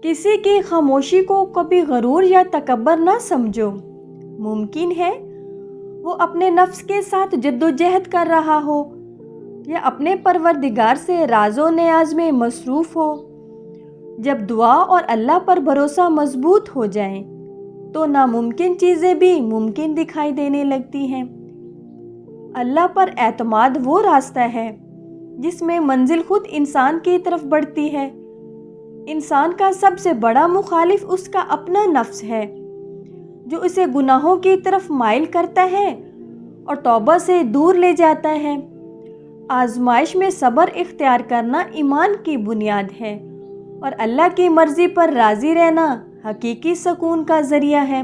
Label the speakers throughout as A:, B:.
A: किसी की खामोशी को कभी गरूर या तकब्बर ना समझो। मुमकिन है वो अपने नफ्स के साथ जद्दोजहद कर रहा हो या अपने परवरदिगार से राज़ो नियाज में मसरूफ़ हो। जब दुआ और अल्लाह पर भरोसा मजबूत हो जाए तो नामुमकिन चीज़ें भी मुमकिन दिखाई देने लगती हैं। अल्लाह पर एतमाद वो रास्ता है जिसमें मंजिल खुद इंसान की तरफ बढ़ती है। इंसान का सबसे बड़ा मुखालिफ उसका अपना नफ्स है, जो उसे गुनाहों की तरफ माइल करता है और तौबा से दूर ले जाता है। आजमाइश में सब्र इख्तियार करना ईमान की बुनियाद है और अल्लाह की मर्ज़ी पर राज़ी रहना हकीकी सुकून का ज़रिया है।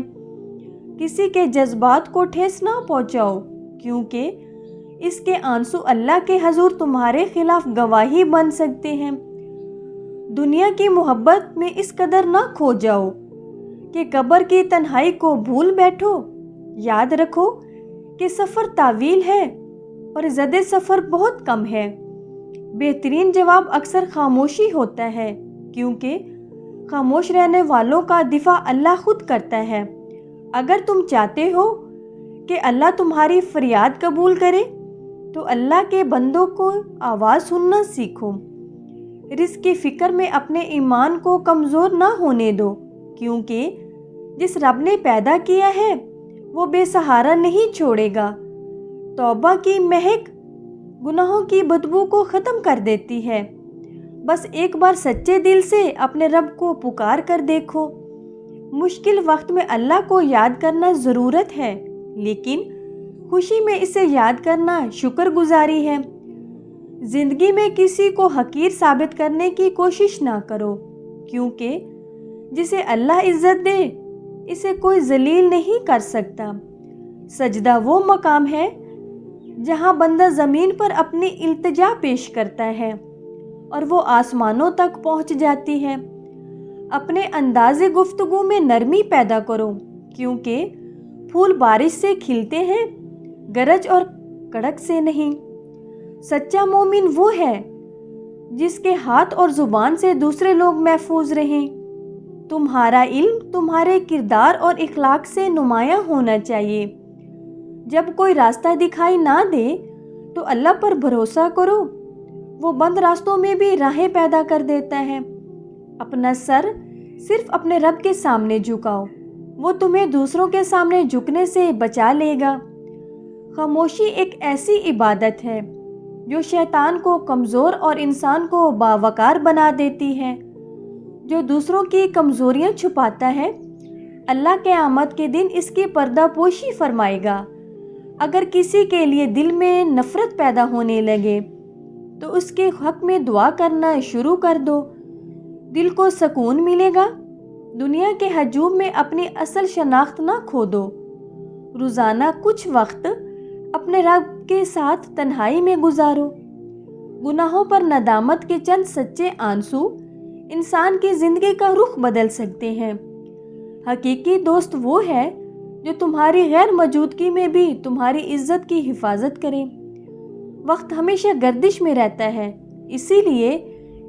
A: किसी के जज्बात को ठेस ना पहुँचाओ, क्योंकि इसके आंसू अल्लाह के हजूर तुम्हारे खिलाफ गवाही बन सकते हैं। दुनिया की मोहब्बत में इस कदर ना खो जाओ कि कब्र की तन्हाई को भूल बैठो। याद रखो कि सफ़र तावील है और ज़दे सफ़र बहुत कम है। बेहतरीन जवाब अक्सर खामोशी होता है, क्योंकि खामोश रहने वालों का दिफा अल्लाह खुद करता है। अगर तुम चाहते हो कि अल्लाह तुम्हारी फरियाद कबूल करे तो अल्लाह के बंदों को आवाज़ सुनना सीखो। रिज़्क़ की फ़िक्र में अपने ईमान को कमज़ोर ना होने दो, क्योंकि जिस रब ने पैदा किया है वो बेसहारा नहीं छोड़ेगा। तौबा की महक गुनाहों की बदबू को ख़त्म कर देती है। बस एक बार सच्चे दिल से अपने रब को पुकार कर देखो। मुश्किल वक्त में अल्लाह को याद करना ज़रूरत है, लेकिन खुशी में इसे याद करना शुक्रगुजारी है। ज़िंदगी में किसी को हकीर साबित करने की कोशिश ना करो, क्योंकि जिसे अल्लाह इज़्ज़त दे इसे कोई जलील नहीं कर सकता। सजदा वो मकाम है जहाँ बंदा ज़मीन पर अपनी इल्तिजा पेश करता है और वो आसमानों तक पहुँच जाती है। अपने अंदाज़े गुफ्तगू में नरमी पैदा करो, क्योंकि फूल बारिश से खिलते हैं, गरज और कड़क से नहीं। सच्चा मोमिन वो है जिसके हाथ और ज़ुबान से दूसरे लोग महफूज रहें। तुम्हारा इल्म तुम्हारे किरदार और इखलाक से नुमायां होना चाहिए। जब कोई रास्ता दिखाई ना दे तो अल्लाह पर भरोसा करो, वो बंद रास्तों में भी राहें पैदा कर देता है। अपना सर सिर्फ अपने रब के सामने झुकाओ, वो तुम्हें दूसरों के सामने झुकने से बचा लेगा। खामोशी एक ऐसी इबादत है जो शैतान को कमज़ोर और इंसान को बावकार बना देती है। जो दूसरों की कमज़ोरियां छुपाता है, अल्लाह के क़यामत के दिन इसकी पर्दापोशी फरमाएगा। अगर किसी के लिए दिल में नफ़रत पैदा होने लगे तो उसके हक़ में दुआ करना शुरू कर दो, दिल को सुकून मिलेगा। दुनिया के हजूम में अपनी असल शनाख्त ना खो दो। रोज़ाना कुछ वक्त अपने रब के साथ तन्हाई में गुजारो। गुनाहों पर नदामत के चंद सच्चे आंसू इंसान की ज़िंदगी का रुख बदल सकते हैं। हकीकी दोस्त वो है जो तुम्हारी गैर मौजूदगी में भी तुम्हारी इज्जत की हिफाजत करे। वक्त हमेशा गर्दिश में रहता है, इसीलिए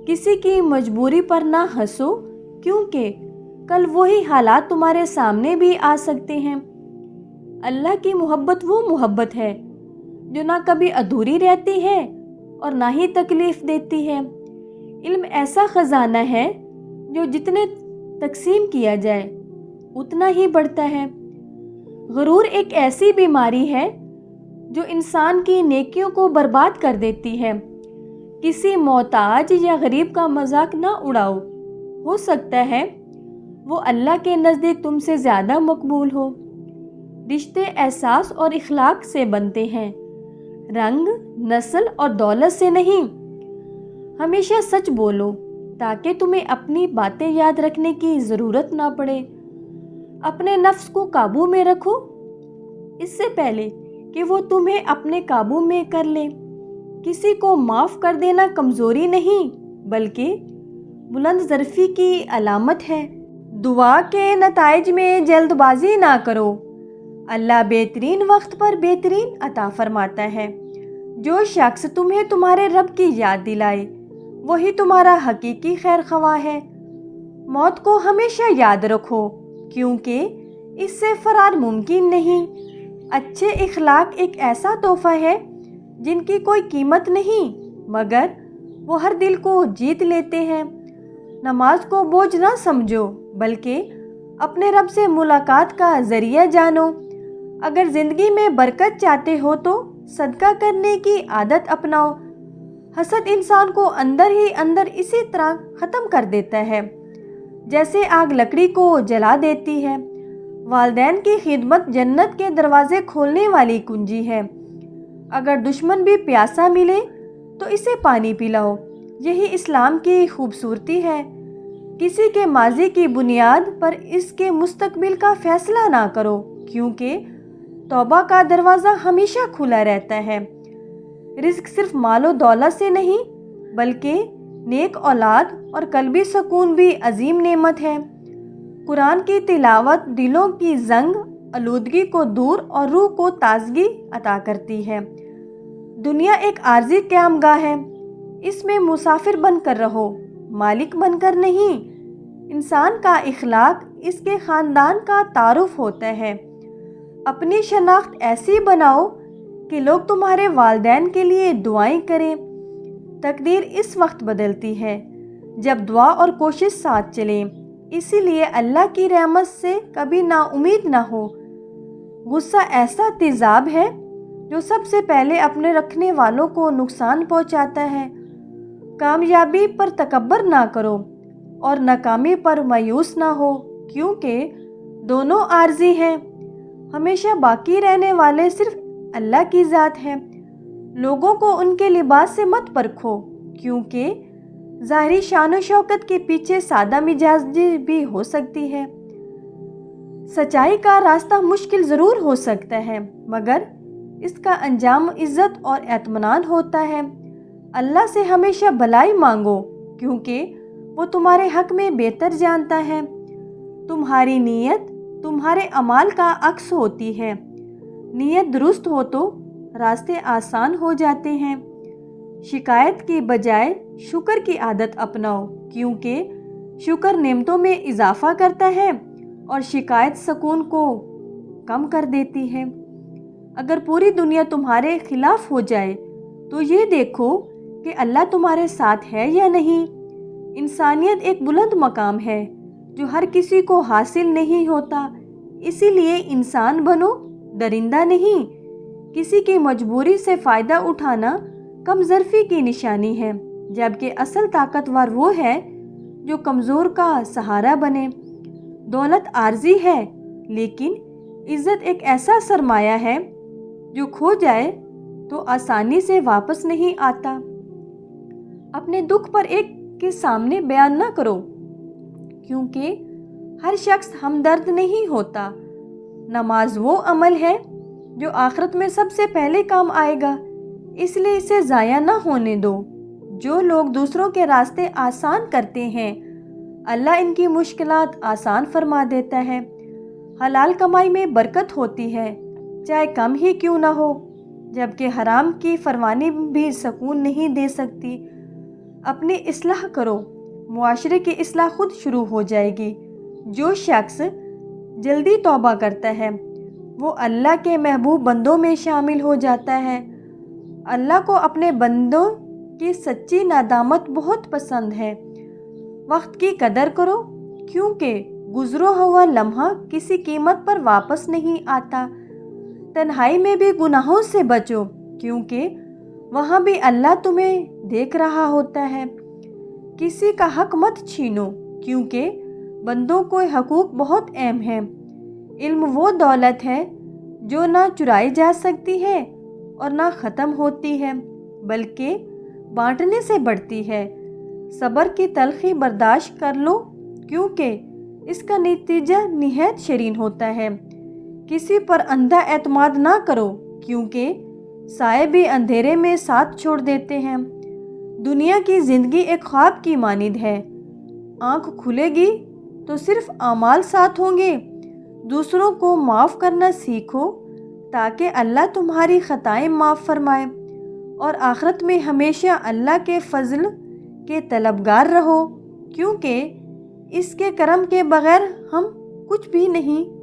A: किसी की मजबूरी पर ना हंसो, क्योंकि कल वही हालात तुम्हारे सामने भी आ सकते हैं। अल्लाह की मोहब्बत वो मोहब्बत है जो ना कभी अधूरी रहती है और ना ही तकलीफ़ देती है। इल्म ऐसा ख़जाना है जो जितने तकसीम किया जाए उतना ही बढ़ता है। गुरूर एक ऐसी बीमारी है जो इंसान की नेकियों को बर्बाद कर देती है। किसी मोहताज या गरीब का मजाक ना उड़ाओ, हो सकता है वो अल्लाह के नज़दीक तुमसे ज़्यादा मकबूल हो। रिश्ते एहसास और इखलाक से बनते हैं, रंग, नस्ल और दौलत से नहीं। हमेशा सच बोलो ताकि तुम्हें अपनी बातें याद रखने की ज़रूरत ना पड़े। अपने नफ्स को काबू में रखो इससे पहले कि वो तुम्हें अपने काबू में कर ले। किसी को माफ़ कर देना कमज़ोरी नहीं, बल्कि बुलंद ज़र्फ़ी की अलामत है। दुआ के नताइज में जल्दबाजी ना करो। अल्लाह बेहतरीन वक्त पर बेहतरीन अता फरमाता है। जो शख्स तुम्हें तुम्हारे रब की याद दिलाए वही तुम्हारा हकीकी खैर ख्वाह है। موت کو ہمیشہ یاد رکھو کیونکہ اس سے فرار ممکن نہیں۔ اچھے اخلاق ایک ایسا تحفہ ہے جن کی کوئی قیمت نہیں، مگر وہ ہر دل کو جیت لیتے ہیں۔ نماز کو بوجھ نہ سمجھو بلکہ اپنے رب سے ملاقات کا ذریعہ جانو۔ اگر زندگی میں برکت چاہتے ہو تو صدقہ کرنے کی عادت اپناؤ۔ حسد انسان کو اندر ہی اندر اسی طرح ختم کر دیتا ہے جیسے آگ لکڑی کو جلا دیتی ہے۔ والدین کی خدمت جنت کے دروازے کھولنے والی کنجی ہے۔ اگر دشمن بھی پیاسا ملے تو اسے پانی پلاؤ، یہی اسلام کی خوبصورتی ہے۔ کسی کے ماضی کی بنیاد پر اس کے مستقبل کا فیصلہ نہ کرو کیونکہ توبہ کا دروازہ ہمیشہ کھلا رہتا ہے۔ رزق صرف مال و دولت سے نہیں بلکہ نیک اولاد اور قلبی سکون بھی عظیم نعمت ہے۔ قرآن کی تلاوت دلوں کی زنگ آلودگی کو دور اور روح کو تازگی عطا کرتی ہے۔ دنیا ایک عارضی قیام گاہ ہے، اس میں مسافر بن کر رہو، مالک بن کر نہیں۔ انسان کا اخلاق اس کے خاندان کا تعارف ہوتا ہے۔ اپنی شناخت ایسی بناؤ کہ لوگ تمہارے والدین کے لیے دعائیں کریں۔ تقدیر اس وقت بدلتی ہے جب دعا اور کوشش ساتھ چلیں، اسی لیے اللہ کی رحمت سے کبھی نا امید نہ ہو۔ غصہ ایسا تیزاب ہے جو سب سے پہلے اپنے رکھنے والوں کو نقصان پہنچاتا ہے۔ کامیابی پر تکبر نہ کرو اور ناکامی پر مایوس نہ ہو کیونکہ دونوں عارضی ہیں۔ ہمیشہ باقی رہنے والے صرف اللہ کی ذات ہے۔ لوگوں کو ان کے لباس سے مت پرکھو کیونکہ ظاہری شان و شوکت کے پیچھے سادہ مزاجی بھی ہو سکتی ہے۔ سچائی کا راستہ مشکل ضرور ہو سکتا ہے مگر اس کا انجام عزت اور اطمینان ہوتا ہے۔ اللہ سے ہمیشہ بھلائی مانگو کیونکہ وہ تمہارے حق میں بہتر جانتا ہے۔ تمہاری نیت تمہارے اعمال کا عکس ہوتی ہے۔ نیت درست ہو تو راستے آسان ہو جاتے ہیں۔ شکایت کی بجائے شکر کی عادت اپناؤ کیونکہ شکر نعمتوں میں اضافہ کرتا ہے اور شکایت سکون کو کم کر دیتی ہے۔ اگر پوری دنیا تمہارے خلاف ہو جائے تو یہ دیکھو کہ اللہ تمہارے ساتھ ہے یا نہیں۔ انسانیت ایک بلند مقام ہے جو ہر کسی کو حاصل نہیں ہوتا، اسی لیے انسان بنو، درندہ نہیں۔ کسی کی مجبوری سے فائدہ اٹھانا کم ظرفی کی نشانی ہے جبکہ اصل طاقتور وہ ہے جو کمزور کا سہارا بنے۔ دولت عارضی ہے لیکن عزت ایک ایسا سرمایہ ہے جو کھو جائے تو آسانی سے واپس نہیں آتا۔ اپنے دکھ پر ایک کے سامنے بیان نہ کرو کیونکہ ہر شخص ہمدرد نہیں ہوتا۔ نماز وہ عمل ہے جو آخرت میں سب سے پہلے کام آئے گا، اس لیے اسے ضائع نہ ہونے دو۔ جو لوگ دوسروں کے راستے آسان کرتے ہیں اللہ ان کی مشکلات آسان فرما دیتا ہے۔ حلال کمائی میں برکت ہوتی ہے چاہے کم ہی کیوں نہ ہو، جبکہ حرام کی فرمانی بھی سکون نہیں دے سکتی۔ اپنی اصلاح کرو، معاشرے کی اصلاح خود شروع ہو جائے گی۔ جو شخص جلدی توبہ کرتا ہے وہ اللہ کے محبوب بندوں میں شامل ہو جاتا ہے۔ اللہ کو اپنے بندوں کی سچی ندامت بہت پسند ہے۔ وقت کی قدر کرو کیونکہ گزرا ہوا لمحہ کسی قیمت پر واپس نہیں آتا۔ تنہائی میں بھی گناہوں سے بچو کیونکہ وہاں بھی اللہ تمہیں دیکھ رہا ہوتا ہے۔ کسی کا حق مت چھینو کیونکہ بندوں کو حقوق بہت اہم ہیں۔ علم وہ دولت ہے جو نہ چرائی جا سکتی ہے اور نہ ختم ہوتی ہے بلکہ بانٹنے سے بڑھتی ہے۔ صبر کی تلخی برداشت کر لو کیونکہ اس کا نتیجہ نہایت شیرین ہوتا ہے۔ کسی پر اندھا اعتماد نہ کرو کیونکہ سائے بھی اندھیرے میں ساتھ چھوڑ دیتے ہیں۔ دنیا کی زندگی ایک خواب کی مانند ہے، آنکھ کھلے گی تو صرف اعمال ساتھ ہوں گے۔ دوسروں کو معاف کرنا سیکھو تاکہ اللہ تمہاری خطائیں معاف فرمائے اور آخرت میں ہمیشہ اللہ کے فضل کے طلبگار رہو کیونکہ اس کے کرم کے بغیر ہم کچھ بھی نہیں۔